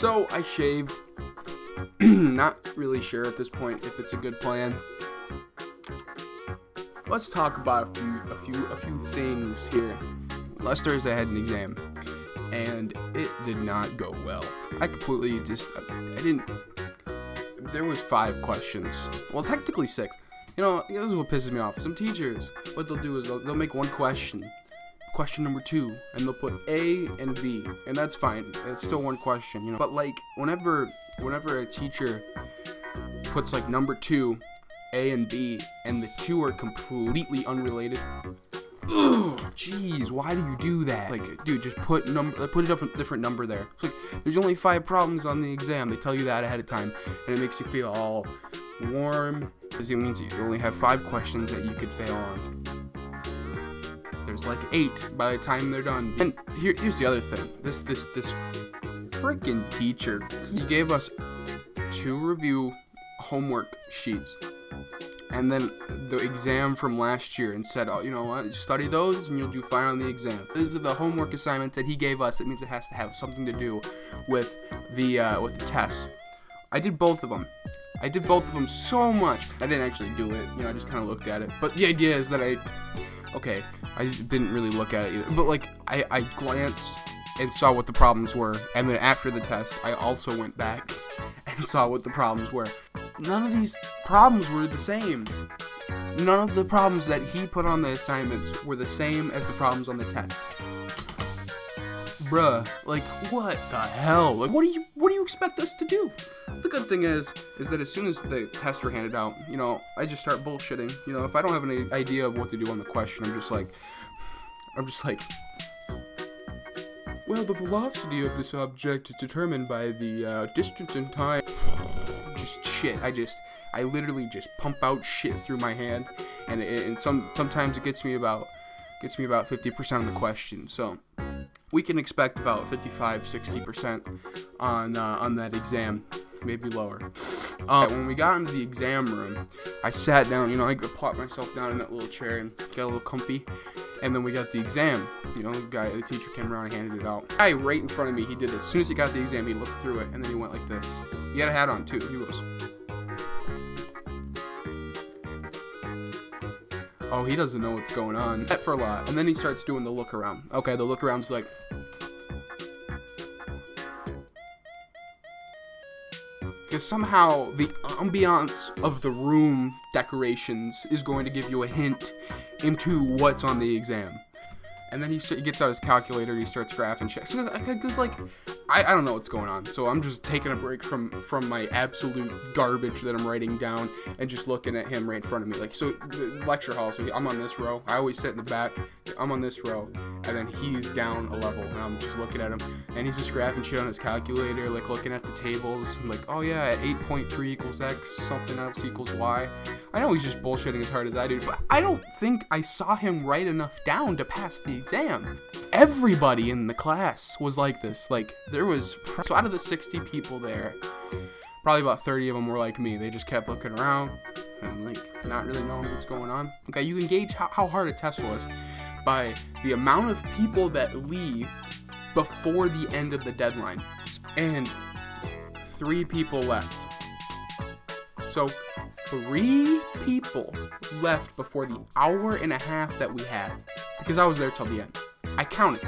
So I shaved. Not really sure at this point if it's a good plan. Let's talk about a few things here. Last Thursday I had an exam, and it did not go well. I didn't. There was 5 questions. Well, technically 6. You know, this is what pisses me off. Some teachers, what they'll do is they'll make one question number 2, and they'll put A and B, and that's fine. It's still one question, you know. But like, whenever a teacher puts like number 2, A and B, and the 2 are completely unrelated. Ugh, jeez, why do you do that? Like, dude, just put a different number there. It's like, there's only 5 problems on the exam. They tell you that ahead of time, and it makes you feel all warm, because it means you only have 5 questions that you could fail on. There's like 8 by the time they're done. And here's the other thing. This freaking teacher, he gave us 2 review homework sheets, and then the exam from last year, and said, oh, you know what, study those and you'll do fine on the exam. This is the homework assignment that he gave us. It means it has to have something to do with the test. I did both of them. I did both of them so much. I didn't actually do it, you know, I just kind of looked at it. But the idea is that I didn't really look at it either. But like, I glanced and saw what the problems were, and then after the test, I also went back and saw what the problems were. None of these problems were the same. None of the problems that he put on the assignments were the same as the problems on the test. Bruh, like, what the hell? Like, what do you expect us to do? The good thing is that as soon as the tests were handed out, you know, I just start bullshitting. You know, if I don't have any idea of what to do on the question, I'm just like, well, the velocity of this object is determined by the distance and time. Just shit. I literally just pump out shit through my hand, and sometimes it gets me about 50% of the question. So we can expect about 55-60% on that exam, maybe lower. When we got into the exam room, I sat down. You know, I plopped myself down in that little chair and got a little comfy. And then we got the exam. You know, the teacher came around and handed it out. The guy right in front of me, he did this. As soon as he got the exam, he looked through it, and then he went like this. He had a hat on too. He goes, oh, he doesn't know what's going on. That for a lot. And then he starts doing the look around. Okay, the look around's like, because somehow the ambiance of the room decorations is going to give you a hint into what's on the exam. And then he gets out his calculator, he starts graphing shit. So because like, I don't know what's going on. So I'm just taking a break from my absolute garbage that I'm writing down and just looking at him right in front of me. Like, so the lecture hall, so I'm on this row. I always sit in the back. I'm on this row, and then he's down a level, and I'm just looking at him, and he's just graphing shit on his calculator, like looking at the tables, and like, oh yeah, at 8.3 equals X, something else equals Y. I know he's just bullshitting as hard as I do, but I don't think I saw him write enough down to pass the exam. Everybody in the class was like this. Like, so out of the 60 people there, probably about 30 of them were like me. They just kept looking around and like not really knowing what's going on. Okay, you can gauge how hard a test was by the amount of people that leave before the end of the deadline. And 3 people left. So 3 people left before the hour and a half that we had, because I was there till the end. I counted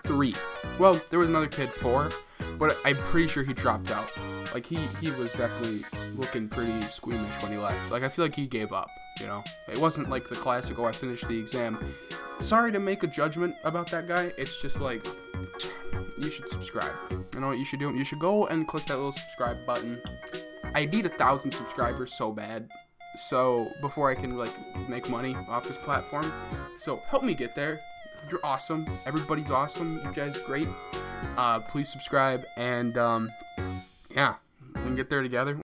3. Well, there was another kid, 4, but I'm pretty sure he dropped out. Like, he was definitely looking pretty squeamish when he left. Like, I feel like he gave up, you know? It wasn't like the classic, oh, I finished the exam. Sorry to make a judgment about that guy. It's just like, you should subscribe. You know what you should do? You should go and click that little subscribe button. I need 1,000 subscribers so bad, so before I can like make money off this platform. So help me get there. You're awesome. Everybody's awesome. You guys are great. Please subscribe, and yeah, we can get there together.